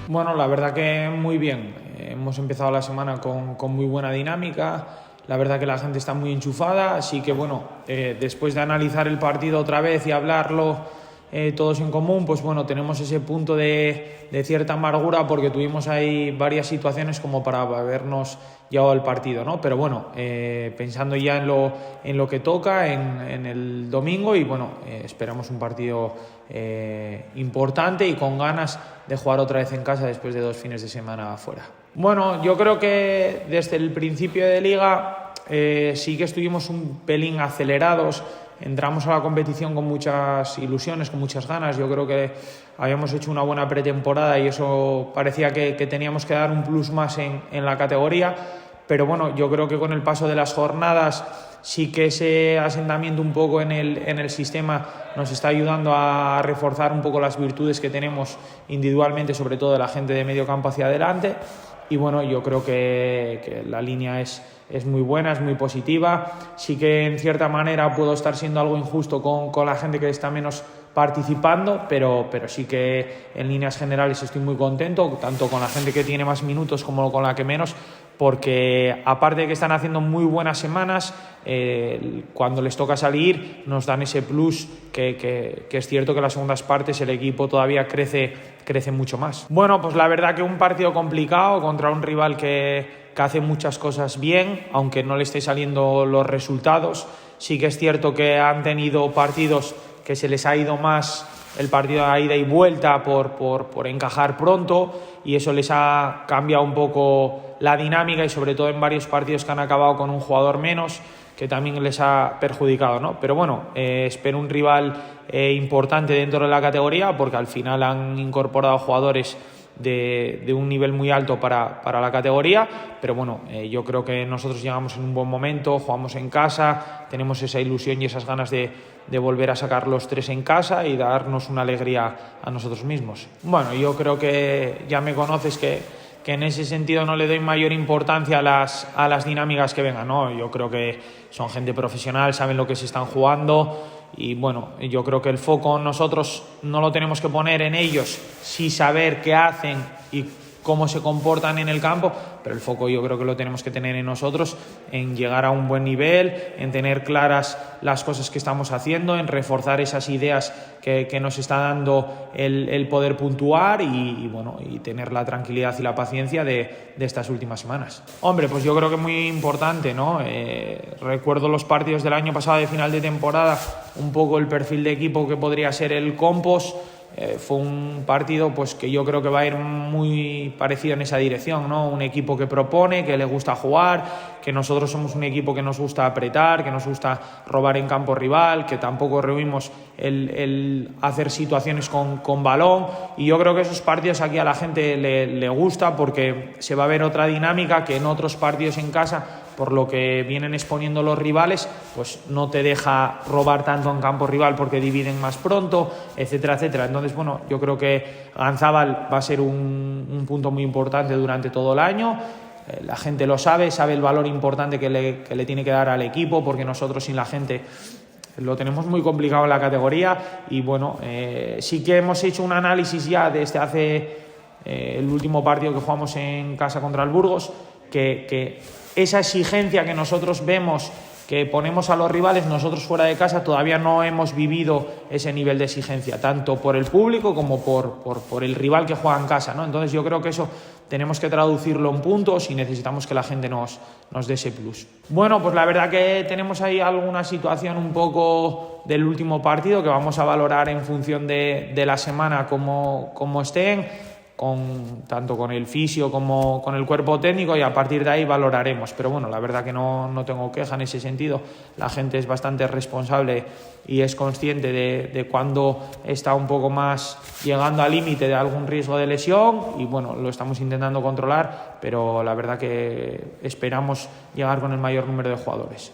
Bueno, la verdad que muy bien. Hemos empezado la semana con muy buena dinámica. La verdad que la gente está muy enchufada, así que bueno, después de analizar el partido otra vez y hablarlo todos en común, pues bueno, tenemos ese punto de cierta amargura porque tuvimos ahí varias situaciones como para habernos llevado el partido, ¿no? Pero bueno, pensando ya en lo que toca, en el domingo, y bueno, esperamos un partido importante y con ganas de jugar otra vez en casa después de 2 fines de semana afuera. Bueno, yo creo que desde el principio de liga sí que estuvimos un pelín acelerados. Entramos a la competición con muchas ilusiones, con muchas ganas. Yo creo que habíamos hecho una buena pretemporada y eso parecía que teníamos que dar un plus más en la categoría. Pero bueno, yo creo que con el paso de las jornadas sí que ese asentamiento un poco en el sistema nos está ayudando a reforzar un poco las virtudes que tenemos individualmente, sobre todo de la gente de medio campo hacia adelante. Y bueno, yo creo que la línea es muy buena, es muy positiva. Sí que en cierta manera puedo estar siendo algo injusto con la gente que está menos participando, pero sí que en líneas generales estoy muy contento, tanto con la gente que tiene más minutos como con la que menos, porque aparte de que están haciendo muy buenas semanas, cuando les toca salir nos dan ese plus que es cierto que en las segundas partes el equipo todavía crece mucho más. Bueno, pues la verdad que un partido complicado contra un rival que hace muchas cosas bien, aunque no le esté saliendo los resultados. Sí que es cierto que han tenido partidos que se les ha ido más el partido de ida y vuelta por encajar pronto, y eso les ha cambiado un poco la dinámica, y sobre todo en varios partidos que han acabado con un jugador menos, que también les ha perjudicado, ¿no? Pero bueno, espero un rival importante dentro de la categoría, porque al final han incorporado jugadores de un nivel muy alto para la categoría. Pero bueno, yo creo que nosotros llegamos en un buen momento, jugamos en casa, tenemos esa ilusión y esas ganas de volver a sacar los 3 en casa y darnos una alegría a nosotros mismos. Bueno, yo creo que ya me conoces que en ese sentido no le doy mayor importancia a las dinámicas que vengan, ¿no? Yo creo que son gente profesional, saben lo que se están jugando. Y bueno, yo creo que el foco nosotros no lo tenemos que poner en ellos, sí saber qué hacen y cómo se comportan en el campo, pero el foco yo creo que lo tenemos que tener en nosotros, en llegar a un buen nivel, en tener claras las cosas que estamos haciendo, en reforzar esas ideas que nos está dando el poder puntuar y bueno, y tener la tranquilidad y la paciencia de estas últimas semanas. Hombre, pues yo creo que es muy importante, ¿no? Recuerdo los partidos del año pasado de final de temporada, un poco el perfil de equipo que podría ser el Compos. Fue un partido pues que yo creo que va a ir muy parecido en esa dirección, ¿no? Un equipo que propone, que le gusta jugar, que nosotros somos un equipo que nos gusta apretar, que nos gusta robar en campo rival, que tampoco rehuimos el hacer situaciones con balón, y yo creo que esos partidos aquí a la gente le gusta, porque se va a ver otra dinámica que en otros partidos en casa, por lo que vienen exponiendo los rivales, pues no te deja robar tanto en campo rival porque dividen más pronto, etcétera, etcétera. Entonces, bueno, yo creo que Ganzábal va a ser un punto muy importante durante todo el año. La gente lo sabe el valor importante que le tiene que dar al equipo, porque nosotros sin la gente lo tenemos muy complicado en la categoría. Y bueno, sí que hemos hecho un análisis ya desde hace el último partido que jugamos en casa contra el Burgos, que esa exigencia que nosotros vemos que ponemos a los rivales, nosotros fuera de casa todavía no hemos vivido ese nivel de exigencia, tanto por el público como por el rival que juega en casa, ¿no? Entonces yo creo que eso tenemos que traducirlo en puntos y necesitamos que la gente nos dé ese plus. Bueno, pues la verdad que tenemos ahí alguna situación un poco del último partido que vamos a valorar en función de la semana como estén, tanto con el fisio como con el cuerpo técnico, y a partir de ahí valoraremos. Pero bueno, la verdad que no tengo queja en ese sentido. La gente es bastante responsable y es consciente de cuando está un poco más llegando al límite de algún riesgo de lesión, y bueno, lo estamos intentando controlar, pero la verdad que esperamos llegar con el mayor número de jugadores.